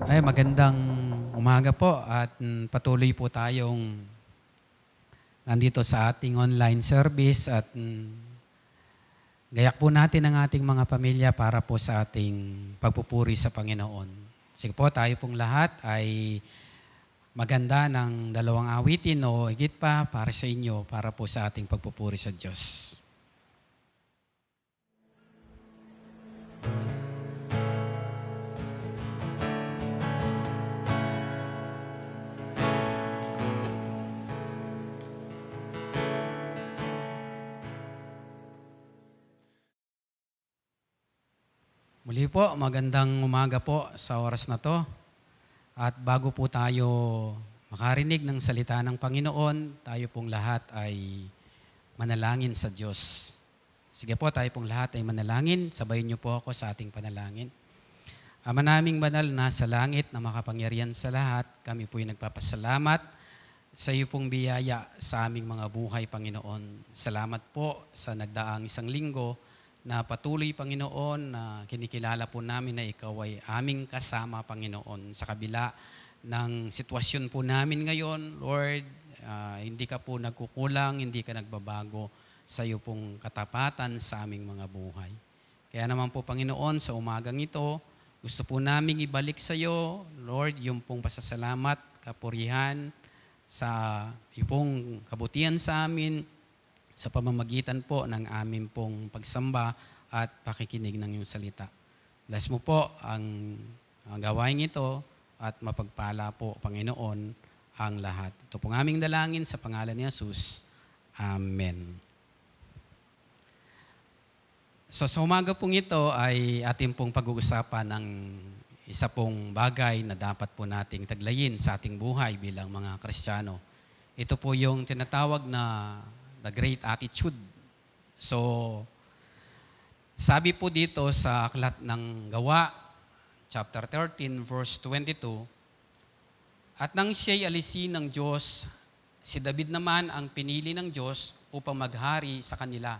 Ay, magandang umaga po at patuloy po tayong nandito sa ating online service at gayak po natin ang ating mga pamilya para po sa ating pagpupuri sa Panginoon. Sige po, tayo pong lahat ay maganda ng dalawang awitin o higit pa para sa inyo para po sa ating pagpupuri sa Diyos. Muli po, magandang umaga po sa oras na to. At bago po tayo makarinig ng salita ng Panginoon, tayo pong lahat ay manalangin sa Diyos. Sige po, tayo pong lahat ay manalangin. Sabayin niyo po ako sa ating panalangin. Ama naming banal na sa langit na makapangyarihan sa lahat, kami po'y nagpapasalamat sa iyo pong biyaya sa aming mga buhay, Panginoon. Salamat po sa nagdaang isang linggo na patuloy, Panginoon, na kinikilala po namin na Ikaw ay aming kasama, Panginoon. Sa kabila ng sitwasyon po namin ngayon, Lord, hindi ka po nagkukulang, hindi ka nagbabago sa iyo pong katapatan sa aming mga buhay. Kaya naman po, Panginoon, sa umagang ito, gusto po namin ibalik sa iyo, Lord, yung pong pasasalamat, kapurihan, sa iyo pong kabutihan sa amin, sa pamamagitan po ng aming pong pagsamba at pakikinig ng iyong salita. Bless mo po ang gawain ito at mapagpala po, Panginoon, ang lahat. Ito pong aming dalangin sa pangalan ni Jesus. Amen. So sa umaga pong ito ay ating pong pag-uusapan ng isa pong bagay na dapat po nating taglayin sa ating buhay bilang mga Kristiyano. Ito po yung tinatawag na the great attitude. So, sabi po dito sa aklat ng Gawa, chapter 13, verse 22, at nang siya'y alisin ng Diyos, si David naman ang pinili ng Diyos upang maghari sa kanila.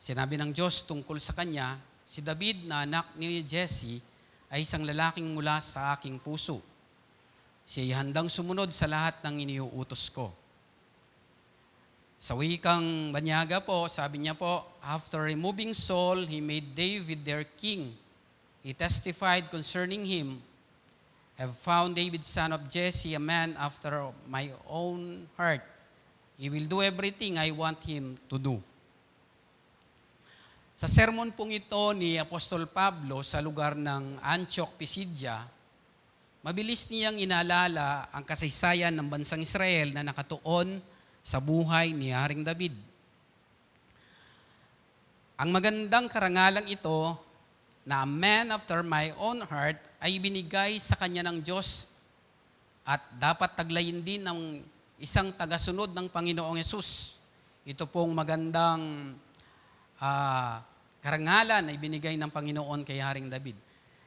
Sinabi ng Diyos tungkol sa kanya, si David na anak ni Jesse ay isang lalaking mula sa aking puso. Siya'y handang sumunod sa lahat ng iniuutos ko. Sa wikang Banyaga po, sabi niya po, after removing Saul, he made David their king. He testified concerning him, have found David son of Jesse, a man after my own heart. He will do everything I want him to do. Sa sermon pong ito ni Apostol Pablo sa lugar ng Antioch, Pisidia, mabilis niyang inaalala ang kasaysayan ng bansang Israel na nakatuon sa buhay ni Haring David. Ang magandang karangalang ito na a man after my own heart ay binigay sa kanya ng Diyos at dapat taglayin din ng isang tagasunod ng Panginoong Yesus. Ito pong magandang karangalan ay binigay ng Panginoon kay Haring David.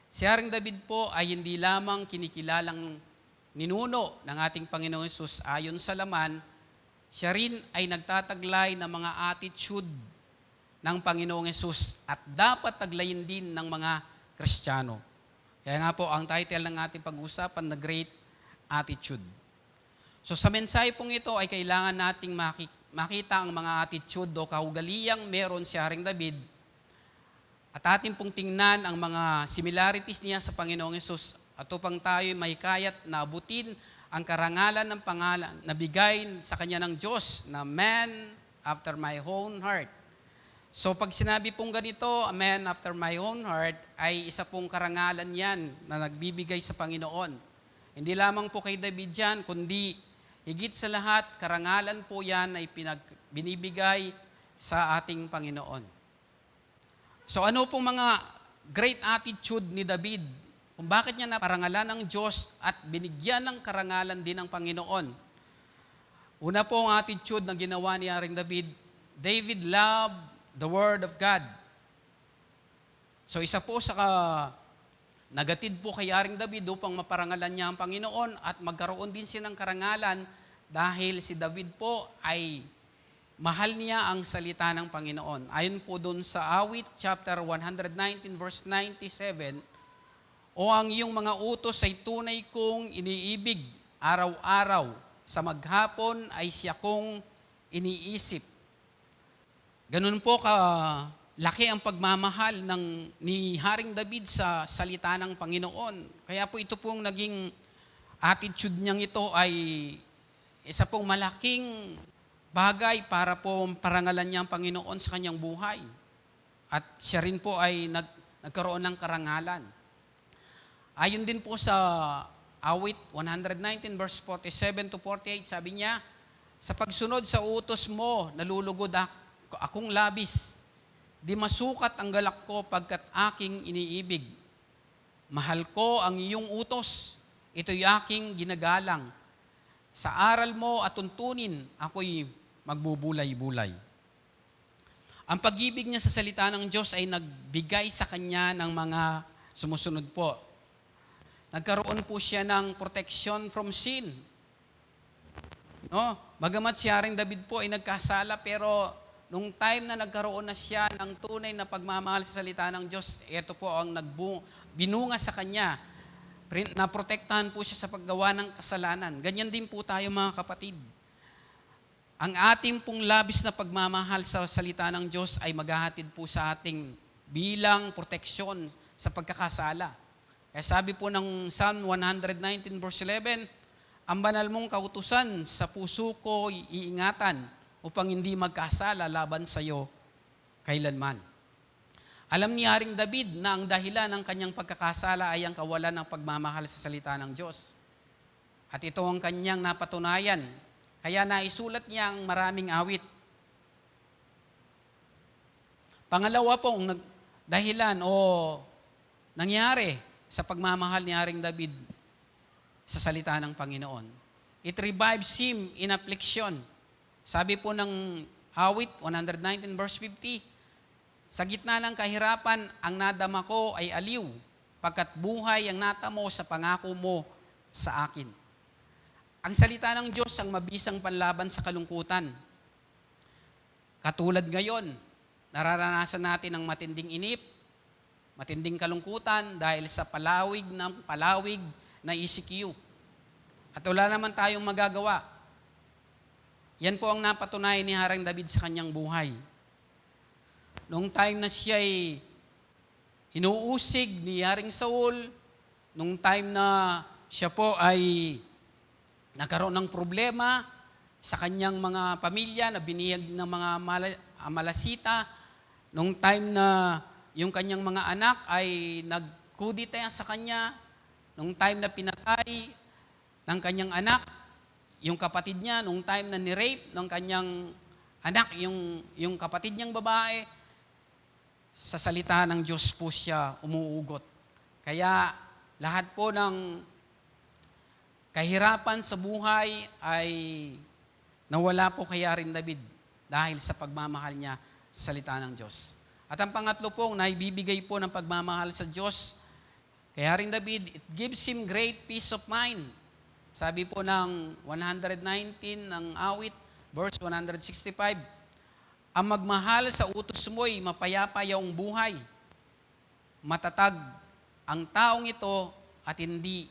Si Haring David po ay hindi lamang kinikilalang ninuno ng ating Panginoong Yesus ayon sa laman, siya rin ay nagtataglay ng mga attitude ng Panginoong Yesus at dapat taglayin din ng mga Kristiyano. Kaya nga po, ang title ng ating pag-uusapan, The Great Attitude. So sa mensahe pong ito ay kailangan nating makita ang mga attitude o kaugaliang meron si Haring David at ating pong tingnan ang mga similarities niya sa Panginoong Yesus at upang tayo may kayat na abutin ang karangalan ng pangalan na bigay sa kanya ng Diyos na man after my own heart. So pag sinabi pong ganito, a man after my own heart, ay isa pong karangalan yan na nagbibigay sa Panginoon. Hindi lamang po kay David yan, kundi higit sa lahat, karangalan po yan ay binibigay sa ating Panginoon. So ano pong mga great attitude ni David? Kung bakit niya naparangalan ng Diyos at binigyan ng karangalan din ng Panginoon. Una po ang attitude na ginawa ni Haring David, David loved the Word of God. So isa po sa nagatid po kay Haring David upang maparangalan niya ang Panginoon at magkaroon din siya ng karangalan dahil si David po ay mahal niya ang salita ng Panginoon. Ayon po doon sa Awit, chapter 119, verse 97, o ang iyong mga utos ay tunay kong iniibig araw-araw, sa maghapon ay siya kong iniisip. Ganun po laki ang pagmamahal ni Haring David sa salita ng Panginoon. Kaya po ito pong naging attitude niyang ito ay isa pong malaking bagay para po parangalan niya ang Panginoon sa kanyang buhay. At siya rin po ay nagkaroon ng karangalan. Ayon din po sa Awit 119 verse 47 to 48, sabi niya, sa pagsunod sa utos mo, nalulugod akong labis. Di masukat ang galak ko pagkat aking iniibig. Mahal ko ang iyong utos, ito'y aking ginagalang. Sa aral mo at tuntunin, ako'y magbubulay-bulay. Ang pag-ibig niya sa salita ng Diyos ay nagbigay sa kanya ng mga sumusunod po. Nagkaroon po siya ng protection from sin. No? Bagamat si Haring David po ay nagkasala, pero nung time na nagkaroon na siya ng tunay na pagmamahal sa salita ng Diyos, ito po ang binunga sa kanya. Naprotektahan po siya sa paggawa ng kasalanan. Ganyan din po tayo mga kapatid. Ang ating pong labis na pagmamahal sa salita ng Diyos ay maghahatid po sa ating bilang proteksyon sa pagkakasala. Kaya sabi po ng Psalm 119 verse 11, ang banal mong kautusan sa puso ko iingatan upang hindi magkasala laban sa iyo kailanman. Alam ni Haring David na ang dahilan ng kanyang pagkakasala ay ang kawalan ng pagmamahal sa salita ng Diyos. At ito ang kanyang napatunayan. Kaya naisulat niya ang maraming awit. Pangalawa pong dahilan o nangyari sa pagmamahal ni Haring David sa salita ng Panginoon. It revives him in affliction. Sabi po ng awit 119 verse 50, sa gitna ng kahirapan, ang nadama ko ay aliw, pagkat buhay ang natamo sa pangako mo sa akin. Ang salita ng Diyos ang mabisang panlaban sa kalungkutan. Katulad ngayon, nararanasan natin ang matinding inip, matinding kalungkutan dahil sa palawig na ECQ. At wala naman tayong magagawa. Yan po ang napatunayan ni Haring David sa kanyang buhay. Noong time na siya ay inuusig ni Haring Saul, noong time na siya po ay nagkaroon ng problema sa kanyang mga pamilya na binihag ng mga malasita, noong time na yung kanyang mga anak ay nagkudita sa kanya, noong time na pinatay ng kanyang anak, yung kapatid niya, noong time na ni-rape ng kanyang anak, yung kapatid niyang babae, sa salita ng Diyos po siya umuugot. Kaya lahat po ng kahirapan sa buhay ay nawala po kay Haring David dahil sa pagmamahal niya sa salita ng Diyos. At ang pangatlo po, naibibigay po ng pagmamahal sa Diyos kay Haring David, it gives him great peace of mind. Sabi po ng 119 ng awit, verse 165, ang magmahal sa utos mo'y mapayapa yaong buhay. Matatag ang taong ito at hindi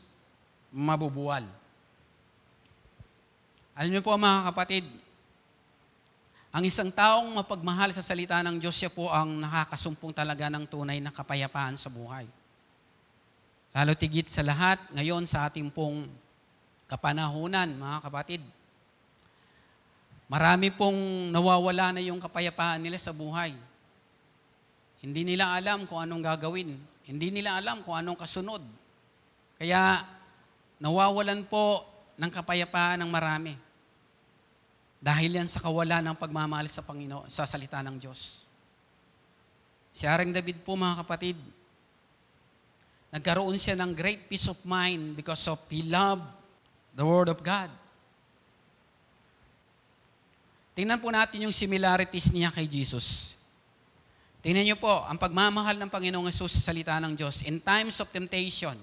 mabubuwal. Alam niyo po mga kapatid, ang isang taong mapagmahal sa salita ng Diyos, siya po ang nakakasumpong talaga ng tunay na kapayapaan sa buhay. Lalo tigit sa lahat, ngayon sa ating pong kapanahunan, mga kapatid, marami pong nawawala na yung kapayapaan nila sa buhay. Hindi nila alam kung anong gagawin. Hindi nila alam kung anong kasunod. Kaya nawawalan po ng kapayapaan ng marami. Dahil yan sa kawalan ng pagmamahal sa Panginoon, sa salita ng Diyos. Si Haring David po mga kapatid, nagkaroon siya ng great peace of mind because of he loved the Word of God. Tingnan po natin yung similarities niya kay Jesus. Tingnan niyo po, ang pagmamahal ng Panginoong Hesus sa salita ng Diyos. In times of temptation,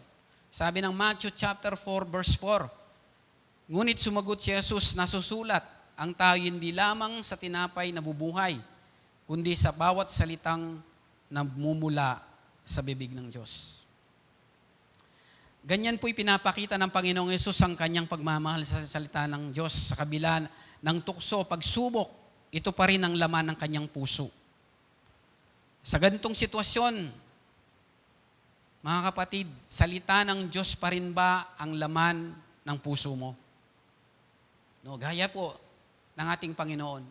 sabi ng Matthew chapter 4, verse 4, ngunit sumagot si Jesus, nasusulat, ang tao hindi lamang sa tinapay na bubuhay, kundi sa bawat salitang namumula sa bibig ng Diyos. Ganyan po'y pinapakita ng Panginoong Yesus ang kanyang pagmamahal sa salita ng Diyos sa kabila ng tukso, pagsubok. Ito pa rin ang laman ng kanyang puso. Sa ganitong sitwasyon, mga kapatid, salita ng Diyos pa rin ba ang laman ng puso mo? No, gaya po ng ating Panginoon.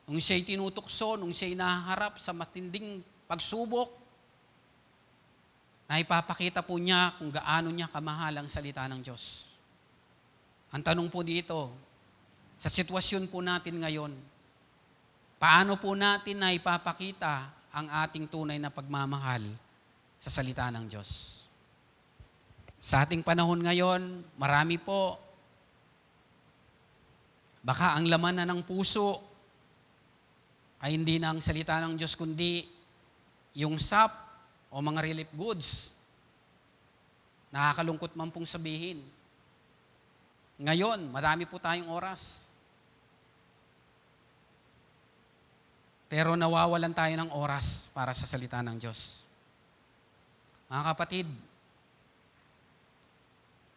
Nung siya'y tinutukso, nung siya'y naharap sa matinding pagsubok, na ipapakita po niya kung gaano niya kamahal ang salita ng Diyos. Ang tanong po dito, sa sitwasyon po natin ngayon, paano po natin na ipapakita ang ating tunay na pagmamahal sa salita ng Diyos? Sa ating panahon ngayon, marami po, baka ang laman na ng puso ay hindi na ang salita ng Diyos, kundi yung sap o mga relief goods. Nakakalungkot man pong sabihin. Ngayon, marami po tayong oras. Pero nawawalan tayo ng oras para sa salita ng Diyos. Mga kapatid,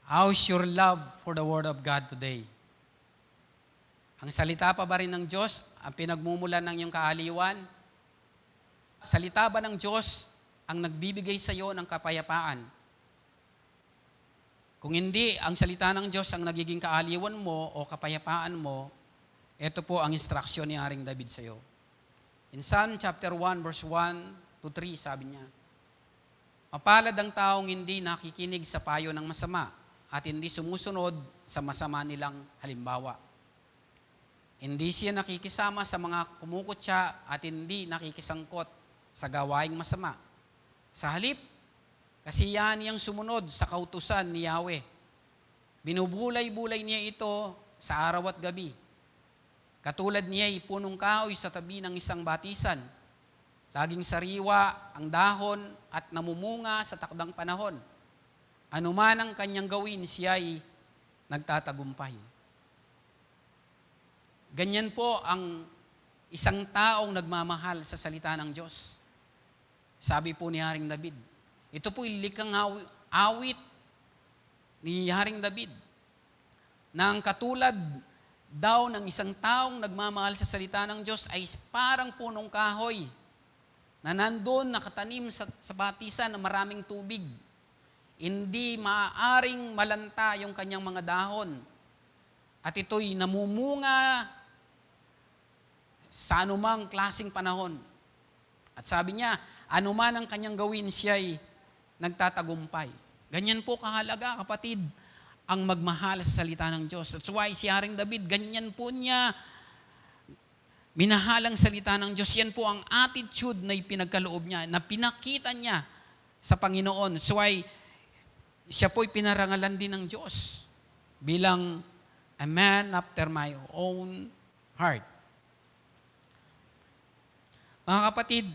how's your love for the Word of God today? Ang salita pa ba rin ng Diyos ang pinagmumulan ng iyong kaaliwan? Salita ba ng Diyos ang nagbibigay sa iyo ng kapayapaan? Kung hindi, ang salita ng Diyos ang nagiging kaaliwan mo o kapayapaan mo, ito po ang instruksyon ni Haring David sa iyo. In Psalm chapter 1, verse 1 to 3, sabi niya, mapalad ang taong hindi nakikinig sa payo ng masama at hindi sumusunod sa masama nilang halimbawa. Hindi siya nakikisama sa mga kumukutya at hindi nakikisangkot sa gawaing masama. Sa halip, kasiyahan niyang sumunod sa kautusan ni Yahweh. Binubulay-bulay niya ito sa araw at gabi. Katulad niya ay punong kahoy sa tabi ng isang batisan. Laging sariwa ang dahon at namumunga sa takdang panahon. Ano man ang kanyang gawin, siya ay nagtatagumpay. Ganyan po ang isang taong nagmamahal sa salita ng Diyos. Sabi po ni Haring David, ito po ilikang awit ni Haring David, na ang katulad daw ng isang taong nagmamahal sa salita ng Diyos ay parang punong kahoy na nandun nakatanim sa batisan na maraming tubig. Hindi maaaring malanta yung kanyang mga dahon. At ito'y namumunga sa anumang klaseng panahon. At sabi niya, anuman ang kanyang gawin, siya'y nagtatagumpay. Ganyan po kahalaga, kapatid, ang magmahal sa salita ng Diyos. That's why si Haring David, ganyan po niya minahalang salita ng Diyos. Yan po ang attitude na ipinagkaloob niya, na pinakita niya sa Panginoon. That's why siya po'y pinarangalan din ng Diyos bilang a man after my own heart. Mga kapatid,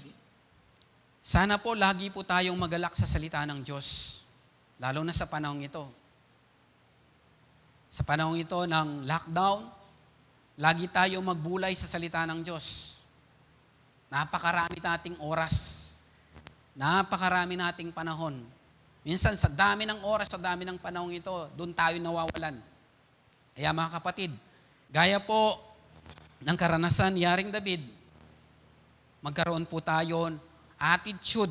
sana po lagi po tayong magalak sa salita ng Diyos, lalo na sa panahong ito. Sa panahong ito ng lockdown, lagi tayong magbulay sa salita ng Diyos. Napakarami nating oras, napakarami nating panahon. Minsan sa dami ng oras, sa dami ng panahong ito, doon tayo nawawalan. Kaya mga kapatid, gaya po ng karanasan ni Haring David, magkaroon po tayo attitude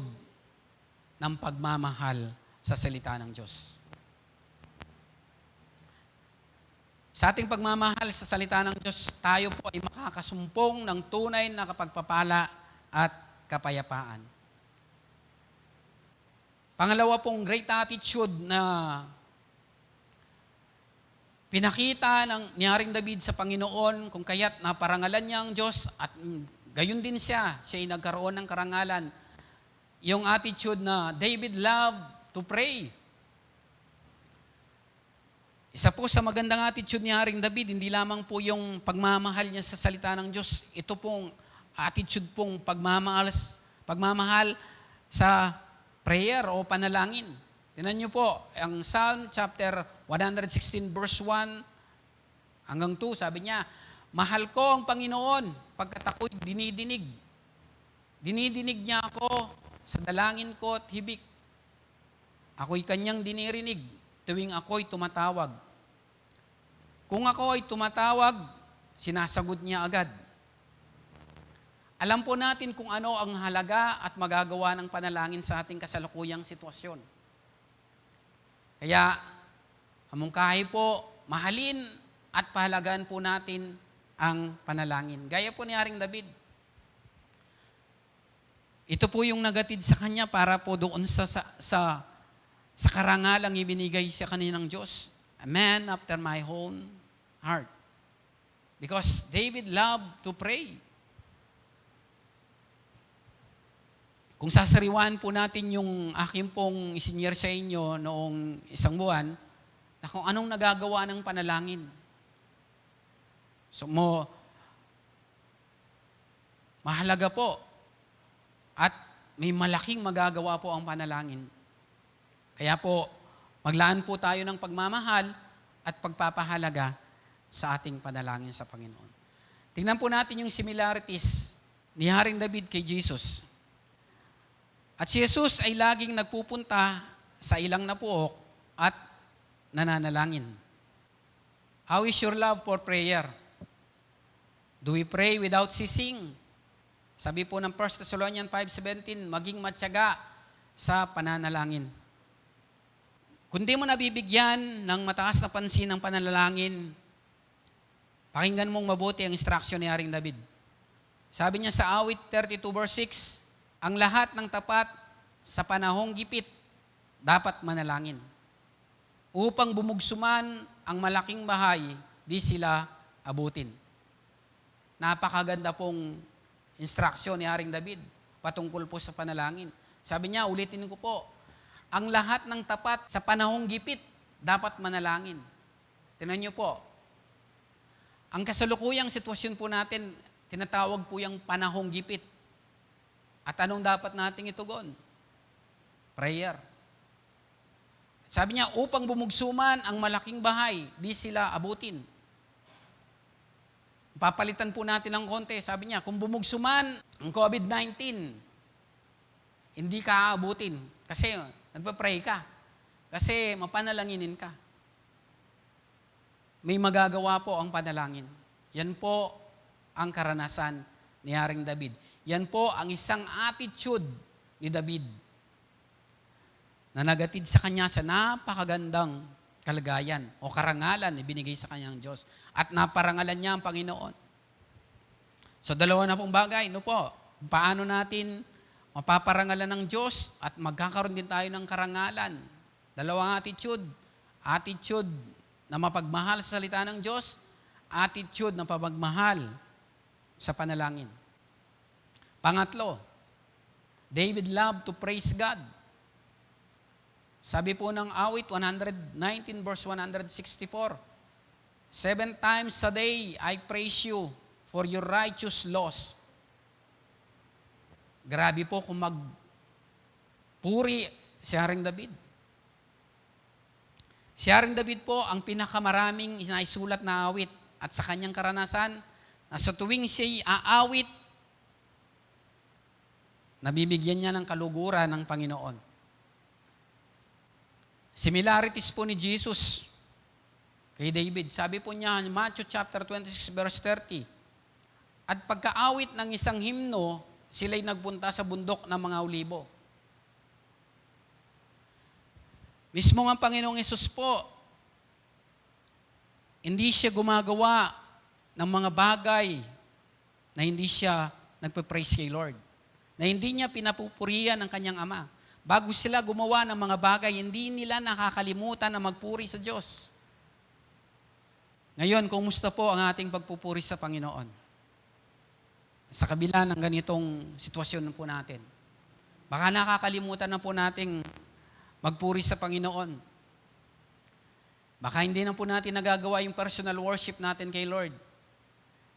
ng pagmamahal sa salita ng Diyos. Sa ating pagmamahal sa salita ng Diyos, tayo po ay makakasumpong ng tunay na kapagpapala at kapayapaan. Pangalawa pong great attitude na pinakita ni Haring David sa Panginoon kung kaya't naparangalan niya ang Diyos at gayon din siya ay nagkaroon ng karangalan. Yung attitude na David loved to pray. Isa po sa magandang attitude ni Haring David, hindi lamang po yung pagmamahal niya sa salita ng Diyos, ito pong attitude pong pagmamahal sa prayer o panalangin. Tingnan niyo po, ang Psalm chapter 116 verse 1 hanggang 2, sabi niya, mahal ko ang Panginoon pagkat ako'y dinidinig. Dinidinig niya ako sa dalangin ko at hibik. Ako'y kanyang dinirinig tuwing ako'y tumatawag. Kung ako ay tumatawag, sinasagot niya agad. Alam po natin kung ano ang halaga at magagawa ng panalangin sa ating kasalukuyang sitwasyon. Kaya, amungkahi po, mahalin at pahalagaan po natin ang panalangin. Gaya po ni Haring David. Ito po yung nagatid sa kanya para po doon sa karangalang ibinigay sa kaninang Diyos. A man after my own heart. Because David loved to pray. Kung sasariwan po natin yung aking pong isinyer sa inyo noong isang buwan, na kung anong nagagawa ng panalangin. So mahalaga po at may malaking magagawa po ang panalangin. Kaya po, maglaan po tayo ng pagmamahal at pagpapahalaga sa ating panalangin sa Panginoon. Tingnan po natin yung similarities ni Haring David kay Jesus. At si Jesus ay laging nagpupunta sa ilang na puok at nananalangin. How is your love for prayer? Do we pray without ceasing? Sabi po ng 1 Thessalonians 5:17, maging matyaga sa pananalangin. Kung di mo nabibigyan ng mataas na pansin ng pananalangin, pakinggan mong mabuti ang instruction ni Haring David. Sabi niya sa awit 32 verse 6, ang lahat ng tapat sa panahong gipit dapat manalangin. Upang bumugsuman ang malaking bahay, di sila abutin. Napakaganda pong instruction ni Haring David patungkol po sa panalangin. Sabi niya, ulitin ko po, ang lahat ng tapat sa panahong gipit dapat manalangin. Tingnan niyo po, ang kasalukuyang sitwasyon po natin, tinatawag po yung panahong gipit. At anong dapat nating itugon? Prayer. Sabi niya, upang bumugsuman ang malaking bahay, di sila abutin. Papalitan po natin ng konti. Sabi niya, kung bumugsuman ang COVID-19, hindi ka aabutin. Kasi nagpa-pray ka. Kasi mapanalanginin ka. May magagawa po ang panalangin. Yan po ang karanasan ni Haring David. Yan po ang isang attitude ni David na nagatid sa kanya sa napakagandang kalagayan o karangalan na binigay sa kanyang Diyos. At naparangalan niya ang Panginoon. So dalawa na pong bagay, no po, paano natin mapaparangalan ng Diyos at magkakaroon din tayo ng karangalan. Dalawang attitude. Attitude na mapagmahal sa salita ng Diyos, attitude na pagmahal sa panalangin. Pangatlo, David loved to praise God. Sabi po ng awit 119 verse 164, 7 times a day I praise you for your righteous laws. Grabe po kung magpuri si Haring David. Si Haring David po ang pinakamaraming inaisulat na awit at sa kanyang karanasan na sa tuwing siya'y aawit, nabibigyan niya ng kaluguran ng Panginoon. Similarities po ni Jesus kay David. Sabi po niya in Matthew chapter 26 verse 30, at pagkaawit ng isang himno, sila'y nagpunta sa bundok ng mga olibo. Mismo ang Panginoong Hesus po, hindi siya gumagawa ng mga bagay na hindi siya nagpe-praise kay Lord. Na hindi niya pinapupurihan ng kanyang Ama. Bago sila gumawa ng mga bagay, hindi nila nakakalimutan na magpuri sa Diyos. Ngayon, kumusta po ang ating pagpupuri sa Panginoon? Sa kabila ng ganitong sitwasyon po natin. Baka nakakalimutan na po nating magpuri sa Panginoon. Baka hindi na po natin nagagawa yung personal worship natin kay Lord.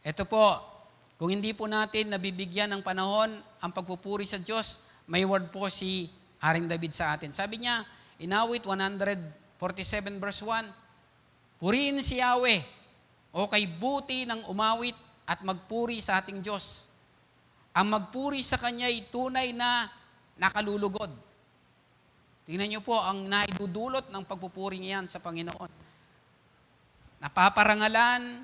Ito po, kung hindi po natin nabibigyan ng panahon ang pagpupuri sa Diyos, may word po si Haring David sa atin. Sabi niya, in awit 147 verse 1, purihin si Yahweh, o kay buti ng umawit at magpuri sa ating Diyos. Ang magpuri sa Kanya'y tunay na nakalulugod. Tingnan niyo po ang naidudulot ng pagpupuri niyan sa Panginoon. Napaparangalan,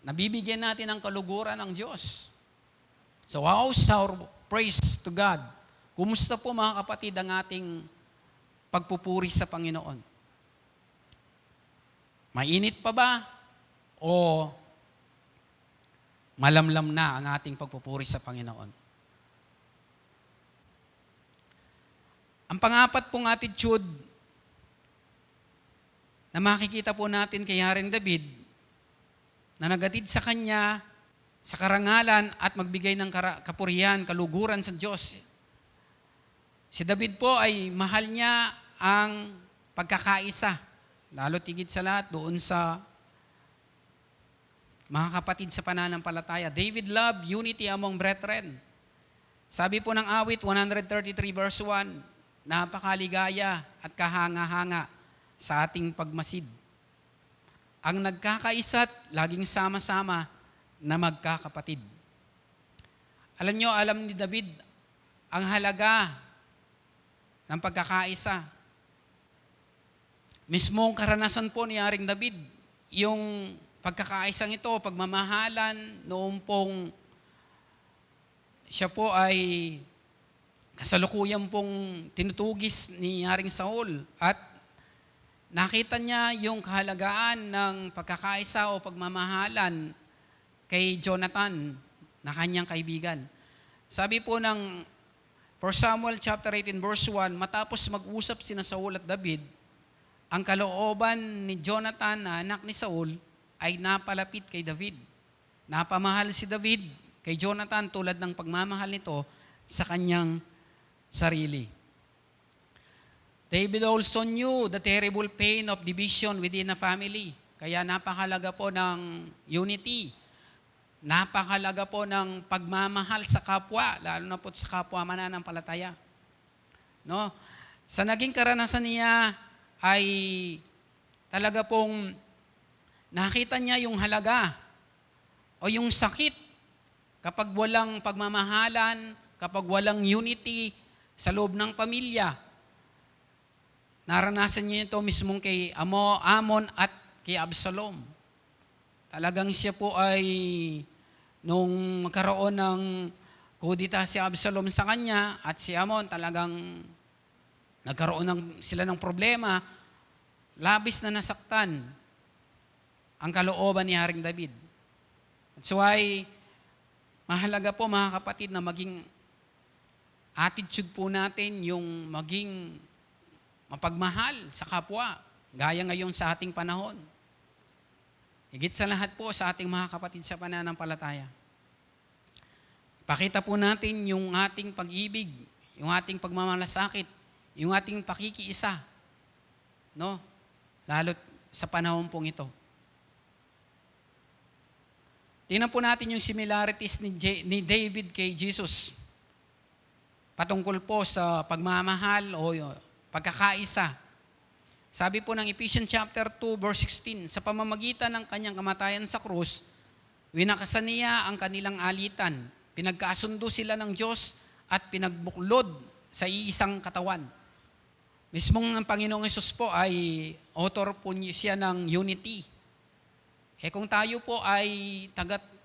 nabibigyan natin ng kaluguran ng Diyos. So how's our praise to God? Kumusta po mga kapatid ang ating pagpupuri sa Panginoon? Mainit pa ba? O malamlam na ang ating pagpupuri sa Panginoon? Ang pangapat pong attitude na makikita po natin kay Haring David na nagatid sa kanya sa karangalan at magbigay ng kapurihan, kaluguran sa Diyos. Si David po ay mahal niya ang pagkakaisa, lalo tigit sa lahat doon sa mga kapatid sa pananampalataya. David loved unity among brethren. Sabi po ng awit 133 verse 1, napakaligaya at kahanga-hanga sa ating pagmasid. Ang nagkakaisa't laging sama-sama na magkakapatid. Alam nyo, alam ni David ang halaga ng pagkakaisa. Mismong karanasan po ni Haring David, yung pagkakaisang ito, pagmamahalan, noong pong siya po ay kasalukuyan pong tinutugis ni Haring Saul at nakita niya yung kahalagaan ng pagkakaisa o pagmamahalan kay Jonathan na kanyang kaibigan. Sabi po ng 1 Samuel chapter 18 verse 1, matapos mag-usap sina Saul at David, ang kalooban ni Jonathan na anak ni Saul ay napalapit kay David. Napamahal si David kay Jonathan tulad ng pagmamahal nito sa kanyang sarili. David also knew the terrible pain of division within a family. Kaya napakalaga po ng unity. Napakalaga po ng pagmamahal sa kapwa, lalo na po sa kapwa mananampalataya. No? Sa naging karanasan niya ay talaga pong nakita niya yung halaga o yung sakit kapag walang pagmamahalan, kapag walang unity sa loob ng pamilya. Naranasan niya ito mismong kay Amon at kay Absalom. Talagang siya po ay nung magkaroon ng kudita si Absalom sa kanya at si Amon talagang nagkaroon sila ng problema, labis na nasaktan ang kalooban ni Haring David. That's why mahalaga po mga kapatid na maging attitude po natin yung maging mapagmahal sa kapwa, gaya ngayon sa ating panahon. Higit sa lahat po sa ating mga kapatid sa pananampalataya. Pakita po natin yung ating pag-ibig, yung ating pagmamalasakit, yung ating pakikiisa, no? Lalo sa panahon pong ito. Tingnan po natin yung similarities ni David kay Jesus. Patungkol po sa pagmamahal o pagkakaisa. Sabi po ng Ephesians chapter 2 verse 16, sa pamamagitan ng kanyang kamatayan sa krus, winakasan niya ang kanilang alitan. Pinagkasundo sila ng Diyos at pinagbuklod sa iisang katawan. Mismong ang Panginoong Hesus po ay author po siya ng unity. Kung tayo po ay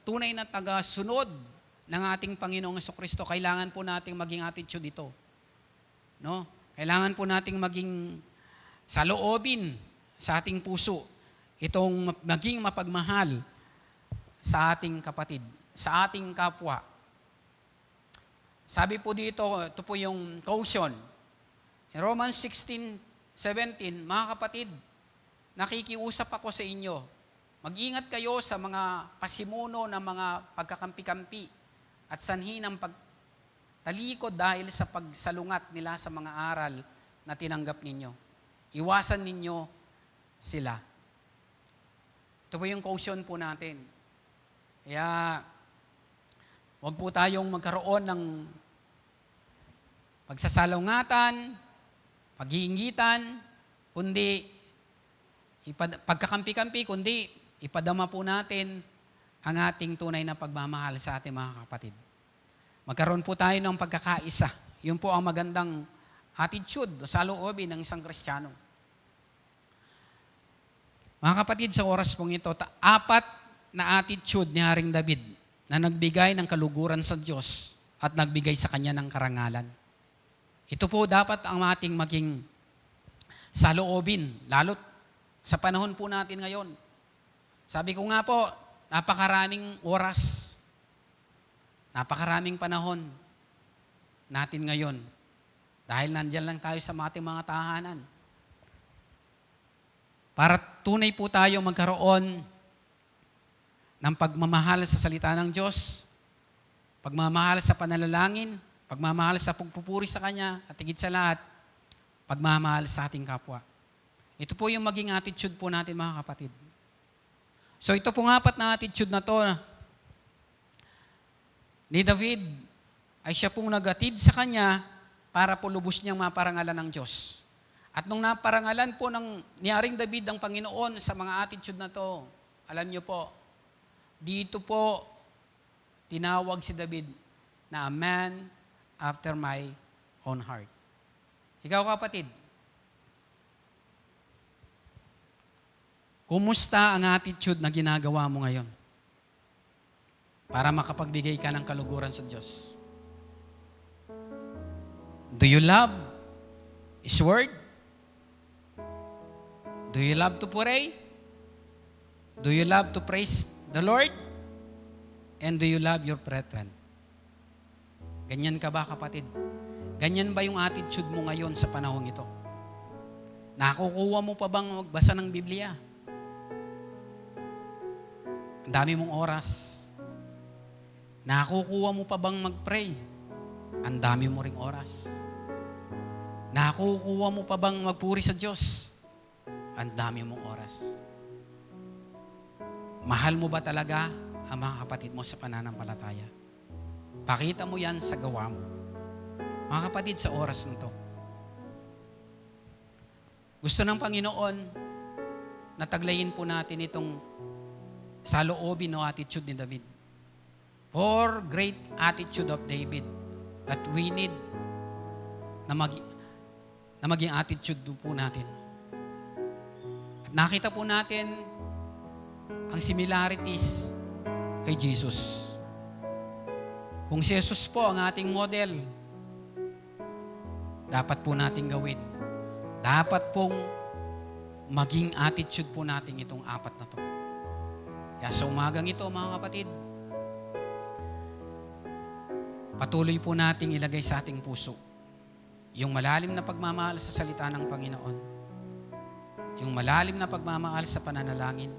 tunay na taga-sunod ng ating Panginoong Jesucristo, kailangan po nating maging attitude ito. No? Kailangan po nating maging saloobin sa ating puso itong maging mapagmahal sa ating kapatid, sa ating kapwa. Sabi po dito, ito po yung caution. In Romans 16:17, mga kapatid, nakikiusap ako sa inyo, mag-ingat kayo sa mga pasimuno ng mga pagkakampi-kampi at sanhi ng pagtalikod dahil sa pagsalungat nila sa mga aral na tinanggap ninyo. Iwasan ninyo sila. Ito po yung caution po natin. Kaya, huwag po tayong magkaroon ng pagsasalungatan, pag-iingitan, kundi pagkakampi-kampi, kundi ipadama po natin ang ating tunay na pagmamahal sa ating mga kapatid. Magkaroon po tayo ng pagkakaisa. Yun po ang magandang attitude sa loobin ng isang Kristiyano. Mga kapatid, sa oras pong ito, apat na attitude ni Haring David na nagbigay ng kaluguran sa Diyos at nagbigay sa kanya ng karangalan. Ito po dapat ang ating maging saloobin, lalo sa panahon po natin ngayon. Sabi ko nga po, napakaraming oras, napakaraming panahon natin ngayon. Dahil nandyan lang tayo sa ating mga tahanan. Para tunay po tayo magkaroon ng pagmamahal sa salita ng Diyos, pagmamahal sa pananalangin, pagmamahal sa pagpupuri sa Kanya, at higit sa lahat, pagmamahal sa ating kapwa. Ito po yung maging attitude po natin, mga kapatid. So ito pong apat na attitude na to ni David ay siya pong nagatid sa kanya para po lubos niyang maparangalan ng Diyos. At nung naparangalan po ni Haring David ang Panginoon sa mga attitude na to, alam niyo po, dito po tinawag si David na a man after my own heart. Ikaw, kapatid, kumusta ang attitude na ginagawa mo ngayon para makapagbigay ka ng kaluguran sa Diyos? Do you love His Word? Do you love to pray? Do you love to praise the Lord? And do you love your brethren? Ganyan ka ba, kapatid? Ganyan ba yung attitude mo ngayon sa panahong ito? Nakukuha mo pa bang magbasa ng Biblia? Ang dami mong oras. Nakukuha mo pa bang mag-pray? Ang dami mo ring oras. Nakukuha mo pa bang magpuri sa Diyos? Ang dami mong oras. Mahal mo ba talaga ang mga kapatid mo sa pananampalataya? Pakita mo yan sa gawa mo. Mga kapatid, sa oras na to, gusto ng Panginoon na taglayin po natin itong saloobin o attitude ni David. For great attitude of David that we need na maging attitude po natin. At nakita po natin ang similarities kay Jesus. Kung si Jesus po ang ating model, dapat po natin gawin. Dapat pong maging attitude po natin itong apat na to. Kaya sa umagang ito, mga kapatid, patuloy po nating ilagay sa ating puso yung malalim na pagmamahal sa salita ng Panginoon, yung malalim na pagmamahal sa pananalangin,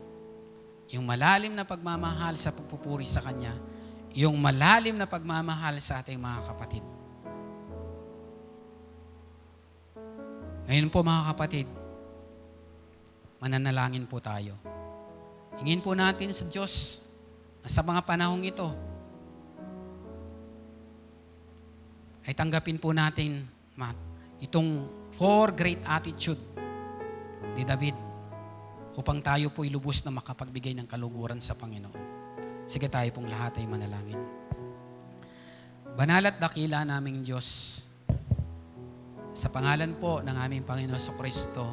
yung malalim na pagmamahal sa pagpupuri sa Kanya, yung malalim na pagmamahal sa ating mga kapatid. Ngayon po, mga kapatid, mananalangin po tayo. Hingin po natin sa Diyos na sa mga panahong ito ay tanggapin po natin itong 4 great attitude ni David upang tayo po ilubos na makapagbigay ng kaluguran sa Panginoon. Sige, tayo pong lahat ay manalangin. Banal at dakila naming Diyos, sa pangalan po ng aming Panginoon Kristo,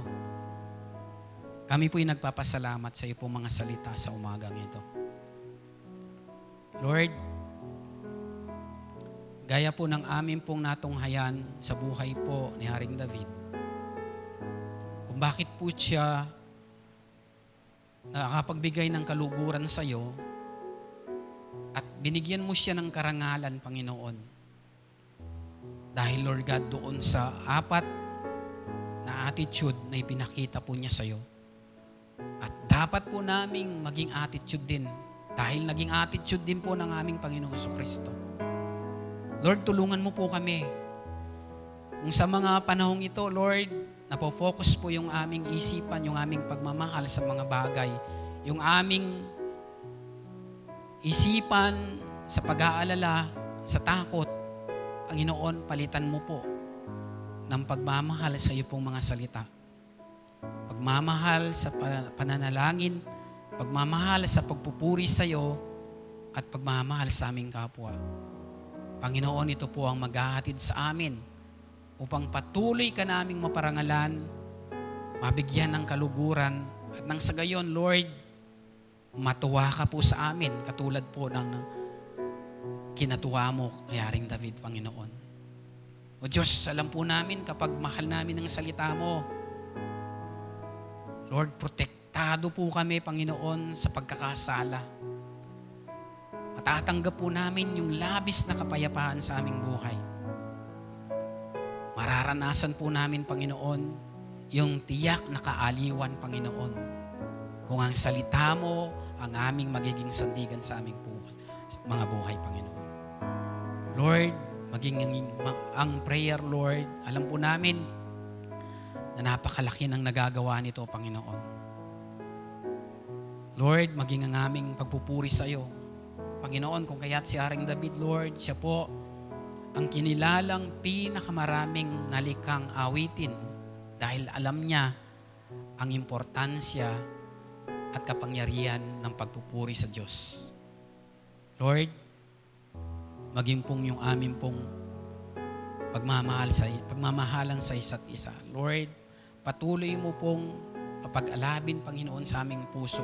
kami po'y nagpapasalamat sa iyo pong mga salita sa umagang ito. Lord, gaya po ng aming pong natunghayan sa buhay po ni Haring David, kung bakit po siya nakapagbigay ng kaluguran sa iyo at binigyan mo siya ng karangalan, Panginoon. Dahil, Lord God, doon sa apat na attitude na ipinakita po niya sa iyo. At dapat po naming maging attitude din dahil naging attitude din po ng aming Panginoong Kristo. Lord, tulungan mo po kami. Kung sa mga panahong ito, Lord, napofocus po yung aming isipan, yung aming pagmamahal sa mga bagay, yung aming isipan sa pag-aalala, sa takot, Panginoon, palitan mo po ng pagmamahal sa iyo pong mga salita. Pagmamahal sa pananalangin, pagmamahal sa pagpupuri sa iyo, at pagmamahal sa aming kapwa. Panginoon, ito po ang maghahatid sa amin upang patuloy ka naming maparangalan, mabigyan ng kaluguran, at nang sa gayon, Lord, matuwa ka po sa amin, katulad po ng kinatuwa mo kay Haring David, Panginoon. O Diyos, alam po namin kapag mahal namin ang salita mo, Lord, protektado po kami, Panginoon, sa pagkakasala. Matatanggap po namin yung labis na kapayapaan sa aming buhay. Mararanasan po namin, Panginoon, yung tiyak na kaaliwan, Panginoon. Kung ang salita mo ang aming magiging sandigan sa aming buhay, mga buhay, Panginoon. Lord, maging ang prayer, Lord, alam po namin na napakalaki ng nagagawa nito, Panginoon. Lord, maging ang aming pagpupuri sa iyo. Panginoon, kung kaya't si Haring David, Lord, siya po ang kinilalang pinakamaraming nalikang awitin dahil alam niya ang importansya at kapangyarihan ng pagpupuri sa Diyos. Lord, maging pong yung amin pong pagmamahalan sa isa't isa. Lord, patuloy mo pong papag-alabin, Panginoon, sa aming puso.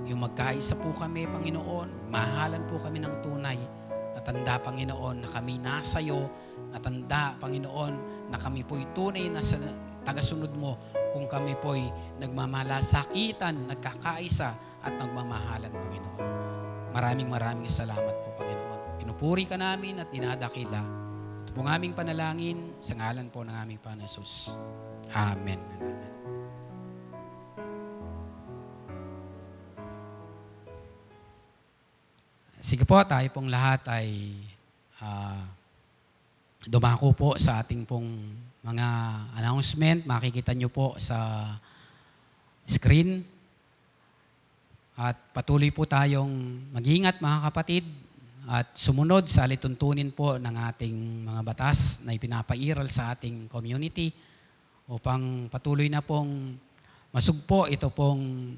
Yung magkaisa po kami, Panginoon, mahalan po kami ng tunay. Natanda, Panginoon, na kami nasa iyo. Natanda, Panginoon, na kami po'y tunay na tagasunod mo kung kami po'y nagmamalasakitan, nagkakaisa at nagmamahalan, Panginoon. Maraming salamat po, Panginoon. Pinupuri ka namin at dinadakila. Ito pong aming panalangin sa ngalan po ng aming Panginoon Jesus. Amen. Amen. Sige po, tayo pong lahat ay dumako po sa ating pong mga announcement. Makikita nyo po sa screen. At patuloy po tayong mag-ingat, mga kapatid, at sumunod sa alituntunin po ng ating mga batas na ipinapairal sa ating community upang patuloy na pong masugpo ito pong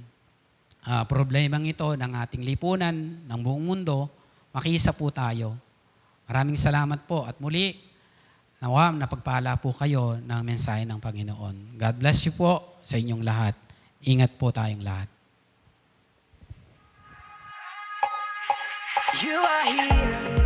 problemang ito ng ating lipunan, ng buong mundo. Makiisa po tayo. Maraming salamat po at muli, nawam na pagpala po kayo ng mensahe ng Panginoon. God bless you po sa inyong lahat. Ingat po tayong lahat. You are here.